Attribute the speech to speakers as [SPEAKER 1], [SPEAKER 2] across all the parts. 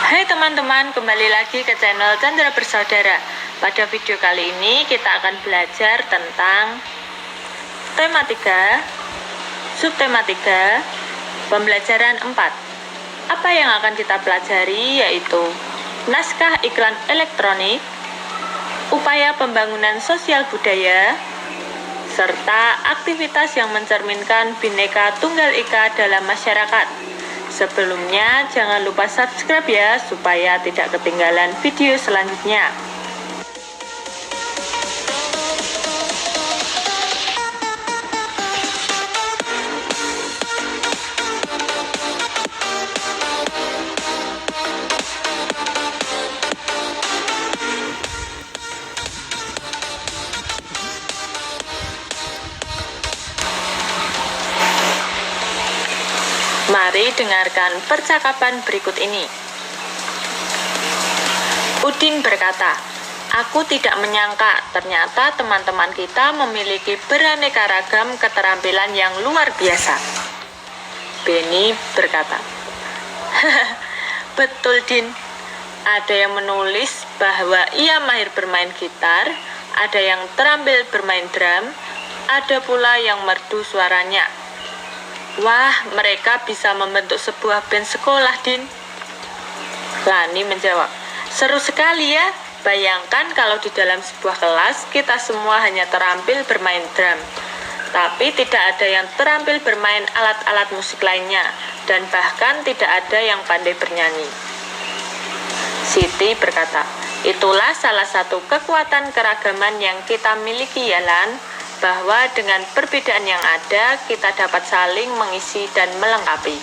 [SPEAKER 1] Hai teman-teman, kembali lagi ke channel Chandra Bersaudara. Pada video kali ini kita akan belajar tentang tema 3, subtema 3, pembelajaran 4. Apa yang akan kita pelajari yaitu naskah iklan elektronik, upaya pembangunan sosial budaya, serta aktivitas yang mencerminkan Bhinneka Tunggal Ika dalam masyarakat. Sebelumnya, jangan lupa subscribe ya, supaya tidak ketinggalan video selanjutnya. Mari dengarkan percakapan berikut ini. Udin berkata, "Aku tidak menyangka ternyata teman-teman kita memiliki beraneka ragam keterampilan yang luar biasa." Benny berkata, "Betul, Din. Ada yang menulis bahwa ia mahir bermain gitar, ada yang terampil bermain drum, ada pula yang merdu suaranya. Wah, mereka bisa membentuk sebuah band sekolah, Din." Lani menjawab, "Seru sekali ya. Bayangkan kalau di dalam sebuah kelas kita semua hanya terampil bermain drum, tapi tidak ada yang terampil bermain alat-alat musik lainnya, dan bahkan tidak ada yang pandai bernyanyi." Siti berkata, "Itulah salah satu kekuatan keragaman yang kita miliki ya, Lan, bahwa dengan perbedaan yang ada, kita dapat saling mengisi dan melengkapi."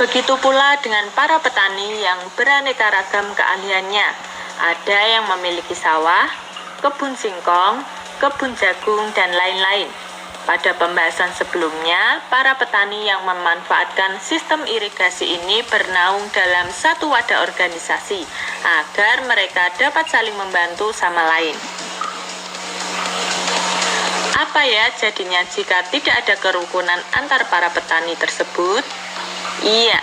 [SPEAKER 1] Begitu pula dengan para petani yang beraneka ragam keahliannya. Ada yang memiliki sawah, kebun singkong, kebun jagung, dan lain-lain. Pada pembahasan sebelumnya, para petani yang memanfaatkan sistem irigasi ini bernaung dalam satu wadah organisasi agar mereka dapat saling membantu sama lain. Apa ya jadinya jika tidak ada kerukunan antar para petani tersebut? Iya,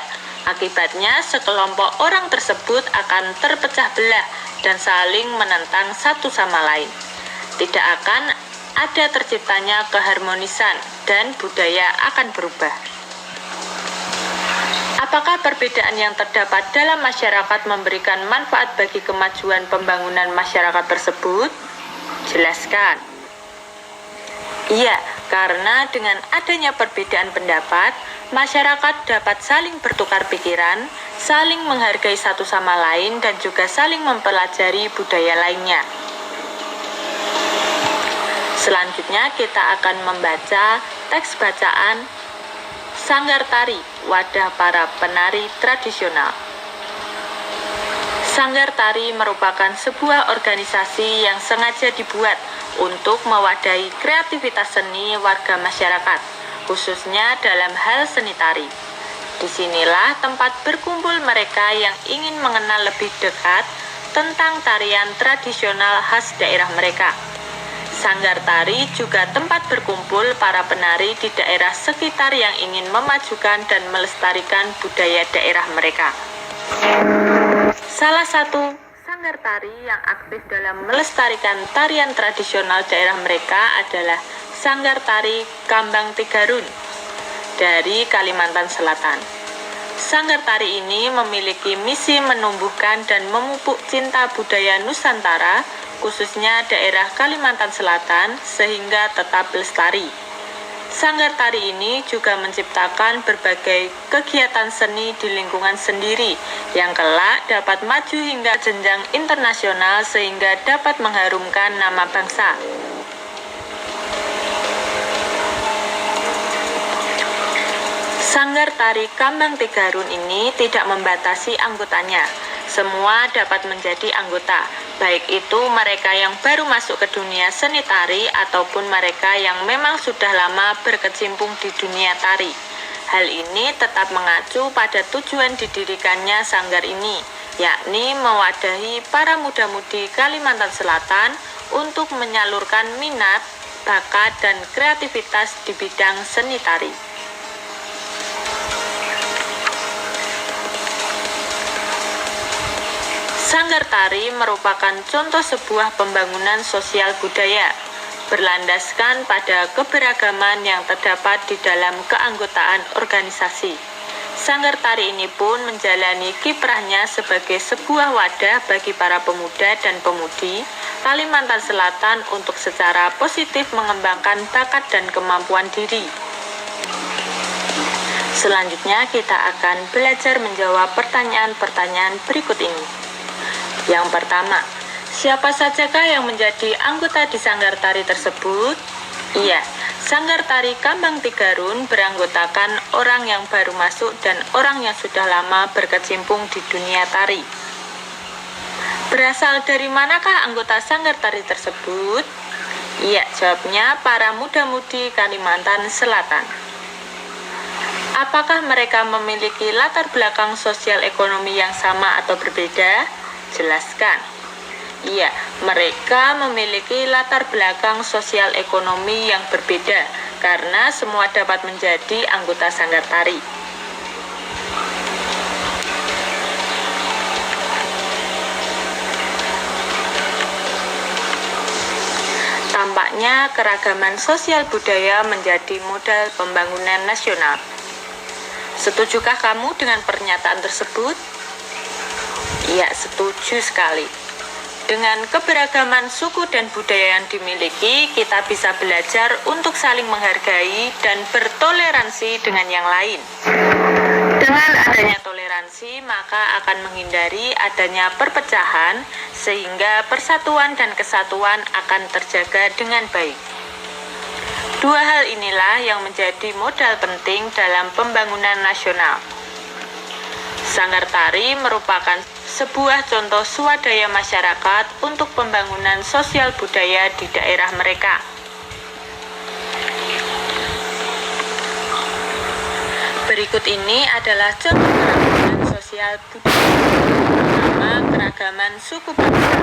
[SPEAKER 1] akibatnya sekelompok orang tersebut akan terpecah belah dan saling menentang satu sama lain. Tidak akan ada terciptanya keharmonisan dan budaya akan berubah. Apakah perbedaan yang terdapat dalam masyarakat memberikan manfaat bagi kemajuan pembangunan masyarakat tersebut? Jelaskan. Iya, karena dengan adanya perbedaan pendapat, masyarakat dapat saling bertukar pikiran, saling menghargai satu sama lain, dan juga saling mempelajari budaya lainnya. Selanjutnya kita akan membaca teks bacaan Sanggar Tari, Wadah Para Penari Tradisional. Sanggar Tari merupakan sebuah organisasi yang sengaja dibuat untuk mewadahi kreativitas seni warga masyarakat, khususnya dalam hal seni tari. Disinilah tempat berkumpul mereka yang ingin mengenal lebih dekat tentang tarian tradisional khas daerah mereka. Sanggar Tari juga tempat berkumpul para penari di daerah sekitar yang ingin memajukan dan melestarikan budaya daerah mereka. Salah satu sanggar tari yang aktif dalam melestarikan tarian tradisional daerah mereka adalah Sanggar Tari Kambang Tigarun dari Kalimantan Selatan. Sanggar tari ini memiliki misi menumbuhkan dan memupuk cinta budaya Nusantara, khususnya daerah Kalimantan Selatan, sehingga tetap lestari. Sanggar tari ini juga menciptakan berbagai kegiatan seni di lingkungan sendiri yang kelak dapat maju hingga jenjang internasional sehingga dapat mengharumkan nama bangsa. Sanggar Tari Kambang Tigarun ini tidak membatasi anggotanya. Semua dapat menjadi anggota, baik itu mereka yang baru masuk ke dunia seni tari ataupun mereka yang memang sudah lama berkecimpung di dunia tari. Hal ini tetap mengacu pada tujuan didirikannya sanggar ini, yakni mewadahi para muda-mudi Kalimantan Selatan untuk menyalurkan minat, bakat, dan kreativitas di bidang seni tari. Sanggar tari merupakan contoh sebuah pembangunan sosial budaya, berlandaskan pada keberagaman yang terdapat di dalam keanggotaan organisasi. Sanggar tari ini pun menjalani kiprahnya sebagai sebuah wadah bagi para pemuda dan pemudi Kalimantan Selatan untuk secara positif mengembangkan bakat dan kemampuan diri. Selanjutnya kita akan belajar menjawab pertanyaan-pertanyaan berikut ini. Yang pertama, siapa sajakah yang menjadi anggota di sanggar tari tersebut? Iya, sanggar tari Kambang Tigarun beranggotakan orang yang baru masuk dan orang yang sudah lama berkecimpung di dunia tari. Berasal dari manakah anggota sanggar tari tersebut? Iya, jawabnya para muda-mudi Kalimantan Selatan. Apakah mereka memiliki latar belakang sosial ekonomi yang sama atau berbeda? Jelaskan. Iya, mereka memiliki latar belakang sosial ekonomi yang berbeda karena semua dapat menjadi anggota sanggar tari. Tampaknya keragaman sosial budaya menjadi modal pembangunan nasional. Setujukah kamu dengan pernyataan tersebut? Ya, setuju sekali. Dengan keberagaman suku dan budaya yang dimiliki, kita bisa belajar untuk saling menghargai dan bertoleransi dengan yang lain. Dengan adanya toleransi, maka akan menghindari adanya perpecahan, sehingga persatuan dan kesatuan akan terjaga dengan baik. Dua hal inilah yang menjadi modal penting dalam pembangunan nasional. Sanggar tari merupakan sebuah contoh swadaya masyarakat untuk pembangunan sosial budaya di daerah mereka. Berikut ini adalah contoh keragaman sosial budaya. Pertama, keragaman suku bangsa.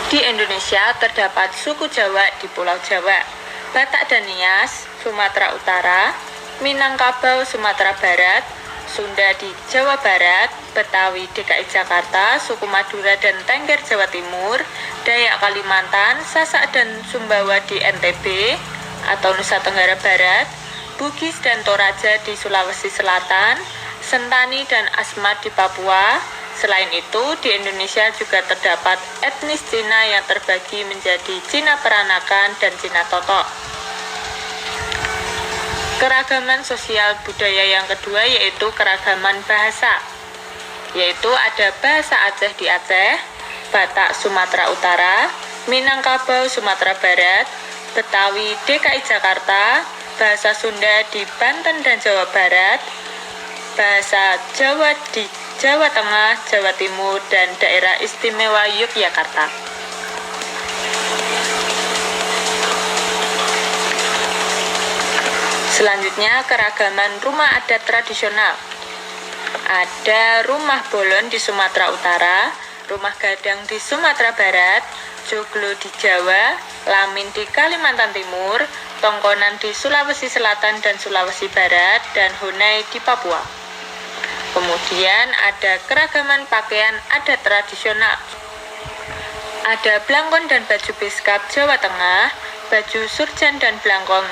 [SPEAKER 1] Di Indonesia terdapat suku Jawa di Pulau Jawa, Batak dan Nias, Sumatera Utara, Minangkabau, Sumatera Barat, Sunda di Jawa Barat, Betawi DKI Jakarta, suku Madura dan Tengger Jawa Timur, Dayak Kalimantan, Sasak dan Sumbawa di NTB atau Nusa Tenggara Barat, Bugis dan Toraja di Sulawesi Selatan, Sentani dan Asmat di Papua. Selain itu, di Indonesia juga terdapat etnis Cina yang terbagi menjadi Cina Peranakan dan Cina Totok. Keragaman sosial budaya yang kedua yaitu keragaman bahasa, yaitu ada bahasa Aceh di Aceh, Batak Sumatera Utara, Minangkabau Sumatera Barat, Betawi DKI Jakarta, bahasa Sunda di Banten dan Jawa Barat, bahasa Jawa di Jawa Tengah, Jawa Timur, dan daerah istimewa Yogyakarta. Selanjutnya, keragaman rumah adat tradisional. Ada rumah bolon di Sumatera Utara, rumah gadang di Sumatera Barat, joglo di Jawa, lamin di Kalimantan Timur, tongkonan di Sulawesi Selatan dan Sulawesi Barat, dan honai di Papua. Kemudian ada keragaman pakaian adat tradisional. Ada blangkon dan baju beskap Jawa Tengah, baju surjan dan blangkon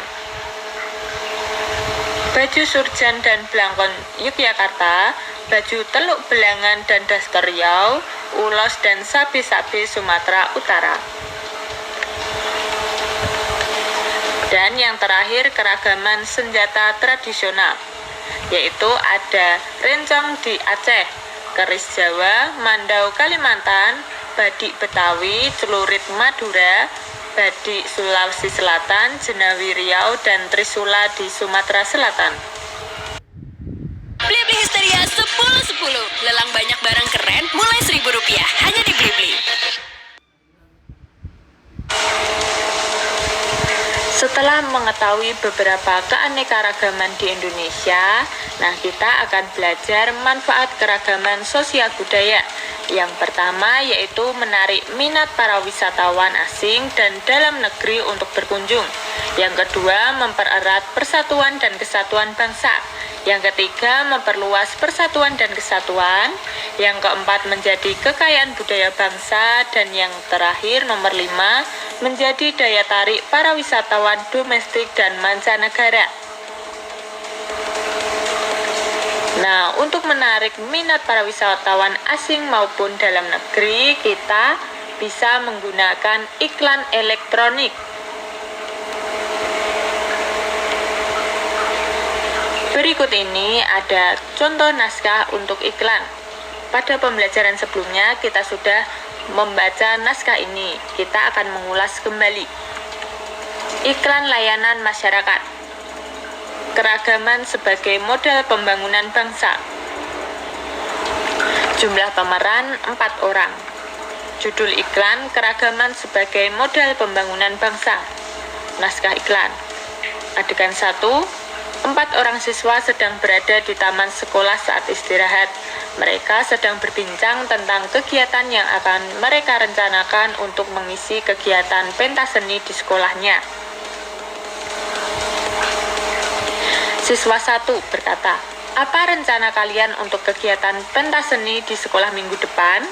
[SPEAKER 1] Yogyakarta, baju teluk belangan dan daster Riau, ulos dan sabe-sabe Sumatera Utara. Dan yang terakhir keragaman senjata tradisional, yaitu ada rencong di Aceh, keris Jawa, mandau Kalimantan, badik Betawi, celurit Madura, badik Sulawesi Selatan, jenawi Riau, dan trisula di Sumatera Selatan.
[SPEAKER 2] Blibli Histeria 10/10. Lelang banyak barang keren mulai Rp1.000 hanya di Blibli.
[SPEAKER 1] Setelah mengetahui beberapa keanekaragaman di Indonesia, nah kita akan belajar manfaat keragaman sosial budaya Yang pertama yaitu menarik minat para wisatawan asing dan dalam negeri untuk berkunjung. Yang kedua, mempererat persatuan dan kesatuan bangsa. Yang ketiga, memperluas persatuan dan kesatuan. Yang keempat, menjadi kekayaan budaya bangsa. Dan yang terakhir, nomor 5, menjadi daya tarik para wisatawan domestik dan mancanegara. Nah, untuk menarik minat para wisatawan asing maupun dalam negeri, kita bisa menggunakan iklan elektronik. Berikut ini ada contoh naskah untuk iklan. Pada pembelajaran sebelumnya kita sudah membaca naskah ini. Kita akan mengulas kembali. Iklan layanan masyarakat. Keragaman sebagai modal pembangunan bangsa. Jumlah pemeran 4 orang. Judul iklan keragaman sebagai modal pembangunan bangsa. Naskah iklan. Adegan 1. 4 orang siswa sedang berada di taman sekolah saat istirahat. Mereka sedang berbincang tentang kegiatan yang akan mereka rencanakan untuk mengisi kegiatan pentas seni di sekolahnya. Siswa 1 berkata, "Apa rencana kalian untuk kegiatan pentas seni di sekolah minggu depan?"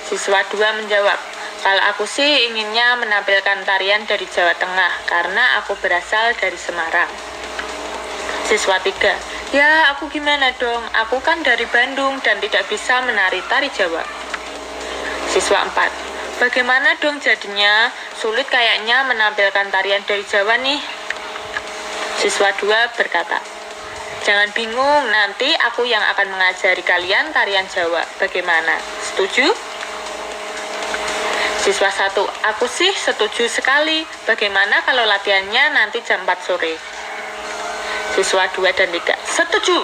[SPEAKER 1] Siswa 2 menjawab, "Kalau aku sih inginnya menampilkan tarian dari Jawa Tengah karena aku berasal dari Semarang." Siswa 3, "Ya, aku gimana dong? Aku kan dari Bandung dan tidak bisa menari tari Jawa." Siswa 4, "Bagaimana dong jadinya? Sulit kayaknya menampilkan tarian dari Jawa nih." Siswa 2 berkata, "Jangan bingung, nanti aku yang akan mengajari kalian tarian Jawa. Bagaimana? Setuju?" Siswa 1, "Aku sih setuju sekali. Bagaimana kalau latihannya nanti jam 4 sore?" Siswa 2 dan 3, "Setuju."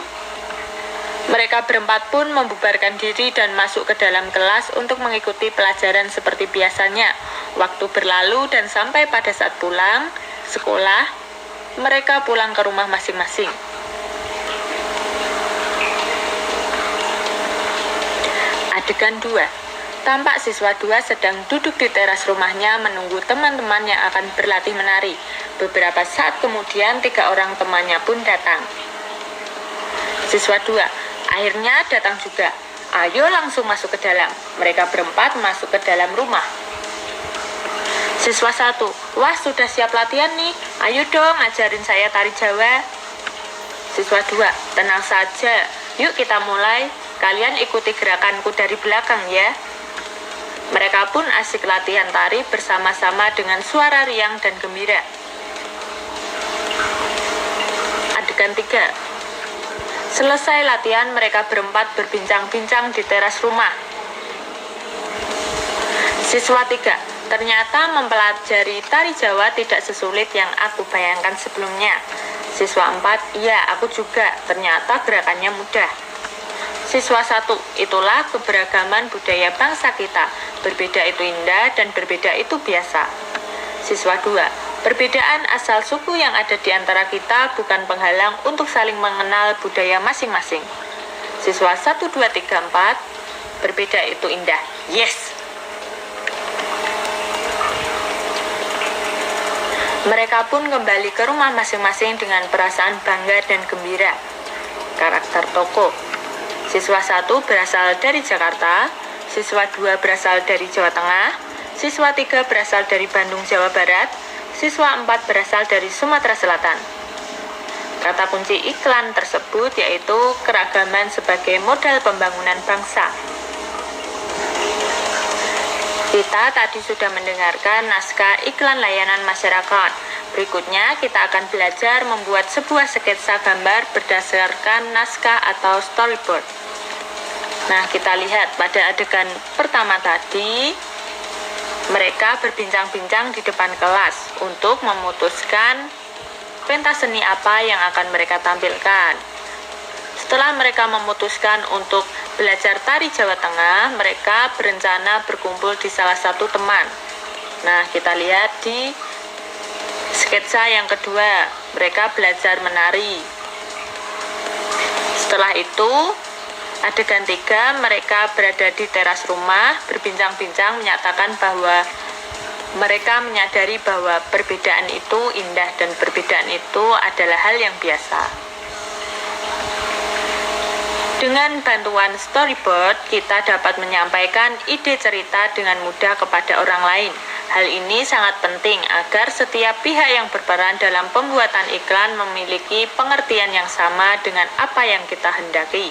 [SPEAKER 1] Mereka berempat pun membubarkan diri dan masuk ke dalam kelas untuk mengikuti pelajaran seperti biasanya. Waktu berlalu dan sampai pada saat pulang sekolah, mereka pulang ke rumah masing-masing. Adegan 2. Tampak siswa 2 sedang duduk di teras rumahnya menunggu teman-teman yang akan berlatih menari. Beberapa saat kemudian 3 orang temannya pun datang. Siswa 2, akhirnya datang juga. "Ayo langsung masuk ke dalam." Mereka berempat masuk ke dalam rumah. Siswa 1, "Wah, sudah siap latihan nih. Ayo dong ajarin saya tari Jawa." Siswa 2, "Tenang saja. Yuk kita mulai. Kalian ikuti gerakanku dari belakang ya." Mereka pun asik latihan tari bersama-sama dengan suara riang dan gembira. Adegan 3. Selesai latihan, mereka berempat berbincang-bincang di teras rumah. Siswa 3, "Ternyata mempelajari tari Jawa tidak sesulit yang aku bayangkan sebelumnya." Siswa 4, "Iya, aku juga. Ternyata gerakannya mudah." Siswa 1, "Itulah keberagaman budaya bangsa kita. Berbeda itu indah dan berbeda itu biasa." Siswa 2, "Perbedaan asal suku yang ada di antara kita bukan penghalang untuk saling mengenal budaya masing-masing." Siswa 1, 2, 3, 4, "Berbeda itu indah." Yes! Mereka pun kembali ke rumah masing-masing dengan perasaan bangga dan gembira. Karakter tokoh. Siswa 1 berasal dari Jakarta, siswa 2 berasal dari Jawa Tengah, siswa 3 berasal dari Bandung, Jawa Barat, siswa 4 berasal dari Sumatera Selatan. Kata kunci iklan tersebut yaitu keragaman sebagai modal pembangunan bangsa. Kita tadi sudah mendengarkan naskah iklan layanan masyarakat. Berikutnya kita akan belajar membuat sebuah sketsa gambar berdasarkan naskah atau storyboard. Nah, kita lihat pada adegan pertama tadi, mereka berbincang-bincang di depan kelas untuk memutuskan pentas seni apa yang akan mereka tampilkan. Setelah mereka memutuskan untuk belajar tari Jawa Tengah, mereka berencana berkumpul di salah satu teman. Nah, kita lihat di sketsa yang kedua, mereka belajar menari. Setelah itu, Adegan 3, mereka berada di teras rumah, berbincang-bincang menyatakan bahwa mereka menyadari bahwa perbedaan itu indah dan perbedaan itu adalah hal yang biasa. Dengan bantuan storyboard, kita dapat menyampaikan ide cerita dengan mudah kepada orang lain. Hal ini sangat penting agar setiap pihak yang berperan dalam pembuatan iklan memiliki pengertian yang sama dengan apa yang kita hendaki.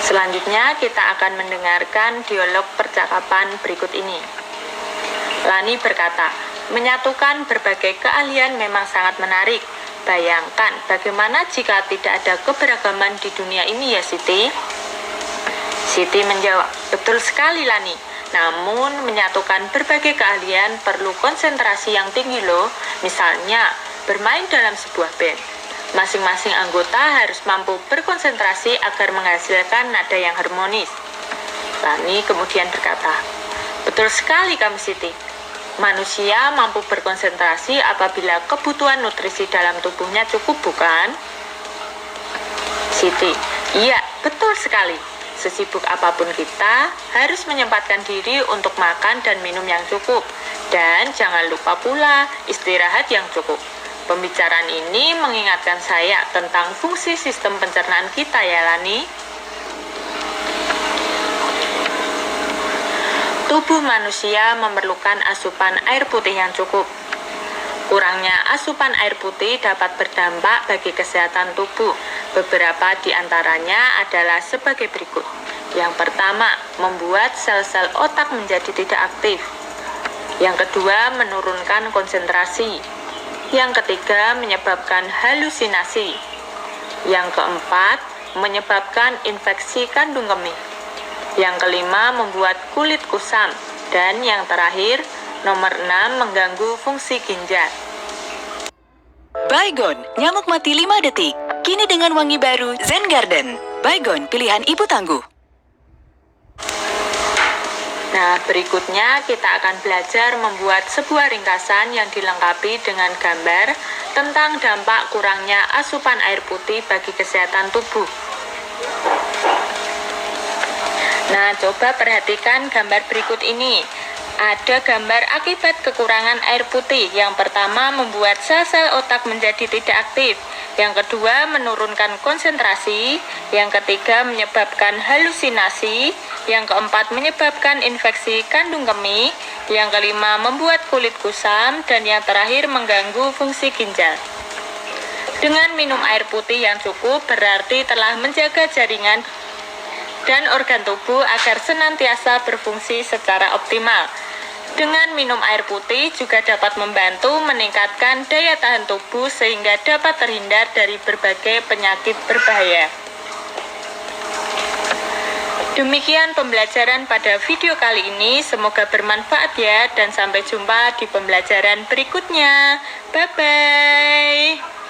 [SPEAKER 1] Selanjutnya, kita akan mendengarkan dialog percakapan berikut ini. Lani berkata, menyatukan berbagai keahlian memang sangat menarik. Bayangkan bagaimana jika tidak ada keberagaman di dunia ini ya Siti? Siti menjawab, betul sekali Lani. Namun menyatukan berbagai keahlian perlu konsentrasi yang tinggi loh. Misalnya, bermain dalam sebuah band. Masing-masing anggota harus mampu berkonsentrasi agar menghasilkan nada yang harmonis. Lani kemudian berkata, betul sekali kamu Siti. Manusia mampu berkonsentrasi apabila kebutuhan nutrisi dalam tubuhnya cukup, bukan? Siti, iya, betul sekali. Sesibuk apapun kita, harus menyempatkan diri untuk makan dan minum yang cukup. Dan jangan lupa pula istirahat yang cukup. Pembicaraan ini mengingatkan saya tentang fungsi sistem pencernaan kita ya Lani. Tubuh manusia memerlukan asupan air putih yang cukup. Kurangnya asupan air putih dapat berdampak bagi kesehatan tubuh. Beberapa di antaranya adalah sebagai berikut. Yang pertama, membuat sel-sel otak menjadi tidak aktif. Yang kedua, menurunkan konsentrasi. Yang ketiga, menyebabkan halusinasi. Yang keempat, menyebabkan infeksi kandung kemih. Yang kelima, membuat kulit kusam. Dan yang terakhir, nomor 6, mengganggu fungsi ginjal.
[SPEAKER 2] Baygon, nyamuk mati 5 detik. Kini dengan wangi baru Zen Garden. Baygon, pilihan ibu tangguh.
[SPEAKER 1] Nah, berikutnya kita akan belajar membuat sebuah ringkasan yang dilengkapi dengan gambar tentang dampak kurangnya asupan air putih bagi kesehatan tubuh. Nah, coba perhatikan gambar berikut ini. Ada gambar akibat kekurangan air putih. Yang pertama, membuat sel-sel otak menjadi tidak aktif. Yang kedua, menurunkan konsentrasi. Yang ketiga, menyebabkan halusinasi. Yang keempat, menyebabkan infeksi kandung kemih. Yang kelima, membuat kulit kusam. Dan yang terakhir, mengganggu fungsi ginjal. Dengan minum air putih yang cukup berarti telah menjaga jaringan dan organ tubuh agar senantiasa berfungsi secara optimal. Dengan minum air putih juga dapat membantu meningkatkan daya tahan tubuh sehingga dapat terhindar dari berbagai penyakit berbahaya. Demikian pembelajaran pada video kali ini, semoga bermanfaat ya, dan sampai jumpa di pembelajaran berikutnya. Bye-bye.